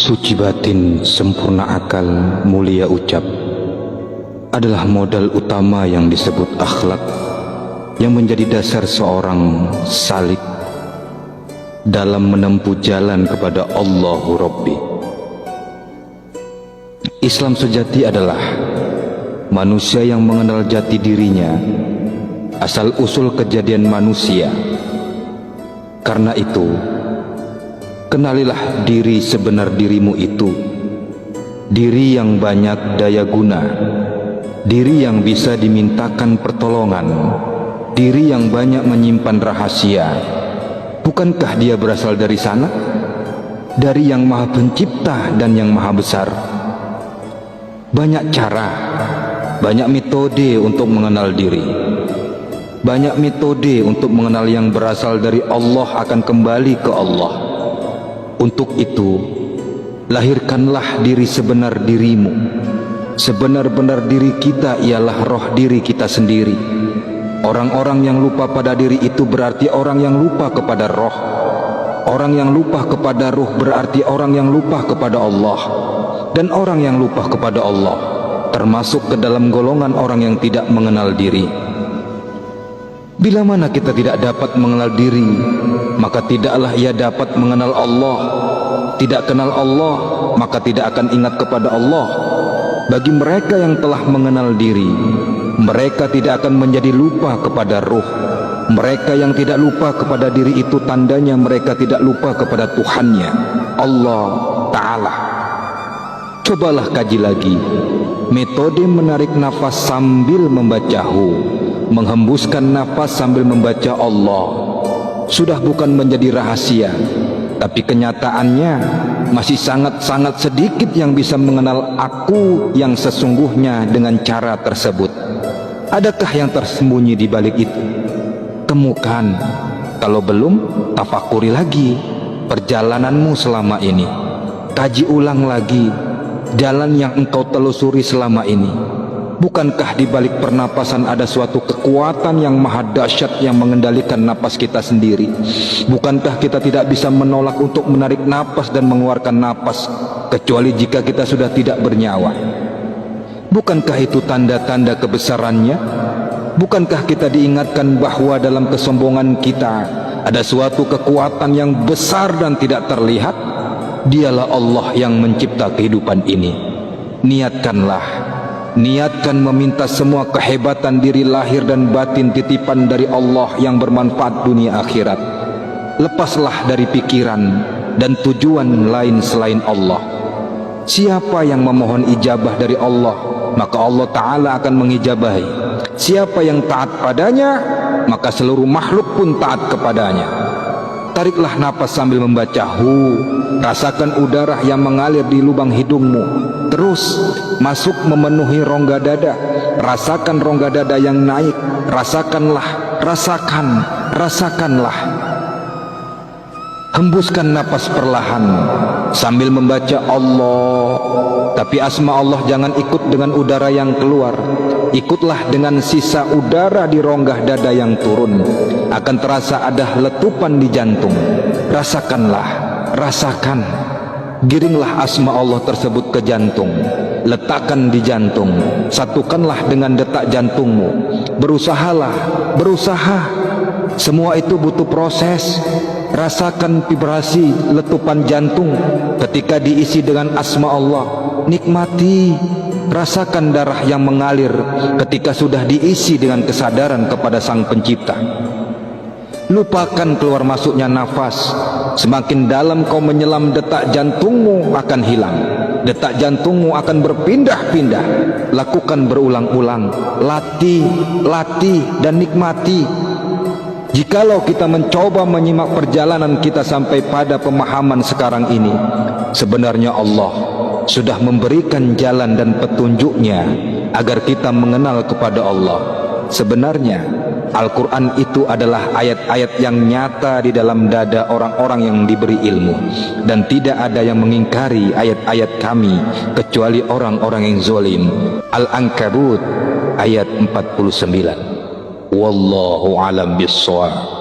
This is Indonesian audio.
Suci batin, sempurna akal, mulia ucap adalah modal utama yang disebut akhlak, yang menjadi dasar seorang salik dalam menempuh jalan kepada Allahu Rabbi. Islam sejati adalah manusia yang mengenal jati dirinya, asal usul kejadian manusia. Karena itu, kenalilah diri sebenar dirimu itu, diri yang banyak daya guna, diri yang bisa dimintakan pertolongan, diri yang banyak menyimpan rahasia. Bukankah dia berasal dari sana? Dari yang maha pencipta dan yang maha besar. Banyak cara, banyak metode untuk mengenal diri. Banyak metode untuk mengenal yang berasal dari Allah akan kembali ke Allah. Untuk itu, lahirkanlah diri sebenar dirimu. Sebenar-benar diri kita ialah roh diri kita sendiri. Orang-orang yang lupa pada diri itu berarti orang yang lupa kepada roh. Orang yang lupa kepada ruh berarti orang yang lupa kepada Allah. Dan orang yang lupa kepada Allah termasuk ke dalam golongan orang yang tidak mengenal diri. Bila mana kita tidak dapat mengenal diri, maka tidaklah ia dapat mengenal Allah. Tidak kenal Allah, maka tidak akan ingat kepada Allah. Bagi mereka yang telah mengenal diri, mereka tidak akan menjadi lupa kepada ruh. Mereka yang tidak lupa kepada diri itu tandanya mereka tidak lupa kepada Tuhannya, Allah Ta'ala. Cobalah kaji lagi metode menarik nafas sambil membaca hu, menghembuskan nafas sambil membaca Allah. Sudah bukan menjadi rahasia, tapi kenyataannya masih sangat-sangat sedikit yang bisa mengenal aku yang sesungguhnya dengan cara tersebut. Adakah yang tersembunyi di balik itu? Temukan. Kalau belum, tafakuri lagi perjalananmu selama ini. Kaji ulang lagi jalan yang engkau telusuri selama ini. Bukankah di balik pernapasan ada suatu kekuatan yang maha dahsyat yang mengendalikan napas kita sendiri? Bukankah kita tidak bisa menolak untuk menarik napas dan mengeluarkan napas kecuali jika kita sudah tidak bernyawa? Bukankah itu tanda-tanda kebesarannya? Bukankah kita diingatkan bahwa dalam kesombongan kita ada suatu kekuatan yang besar dan tidak terlihat? Dialah Allah yang mencipta kehidupan ini. Niatkan meminta semua kehebatan diri lahir dan batin titipan dari Allah yang bermanfaat dunia akhirat. Lepaslah dari pikiran dan tujuan lain selain Allah. Siapa yang memohon ijabah dari Allah, maka Allah Ta'ala akan mengijabahi. Siapa yang taat padanya, maka seluruh makhluk pun taat kepadanya. Tariklah napas sambil membaca hu. Rasakan udara yang mengalir di lubang hidungmu, terus masuk memenuhi rongga dada. Rasakan rongga dada yang naik. Rasakanlah. Hembuskan napas perlahan sambil membaca Allah. Tapi asma Allah jangan ikut dengan udara yang keluar. Ikutlah dengan sisa udara di rongga dada yang turun. Akan terasa ada letupan di jantung. Rasakan. Giringlah asma Allah tersebut ke jantung. Letakkan di jantung. Satukanlah dengan detak jantungmu. Berusaha. Semua itu butuh proses. Rasakan vibrasi letupan jantung ketika diisi dengan asma Allah. Nikmati. Rasakan darah yang mengalir ketika sudah diisi dengan kesadaran kepada Sang Pencipta. Lupakan keluar masuknya nafas. Semakin dalam kau menyelam, detak jantungmu akan hilang. Detak jantungmu akan berpindah-pindah. Lakukan berulang-ulang. Latih dan nikmati. Jikalau kita mencoba menyimak perjalanan kita sampai pada pemahaman sekarang ini, sebenarnya Allah sudah memberikan jalan dan petunjuknya agar kita mengenal kepada Allah. Sebenarnya Al-Quran itu adalah ayat-ayat yang nyata di dalam dada orang-orang yang diberi ilmu. Dan tidak ada yang mengingkari ayat-ayat kami kecuali orang-orang yang zalim. Al-Ankabut ayat 49. Wallahu alam bissawab.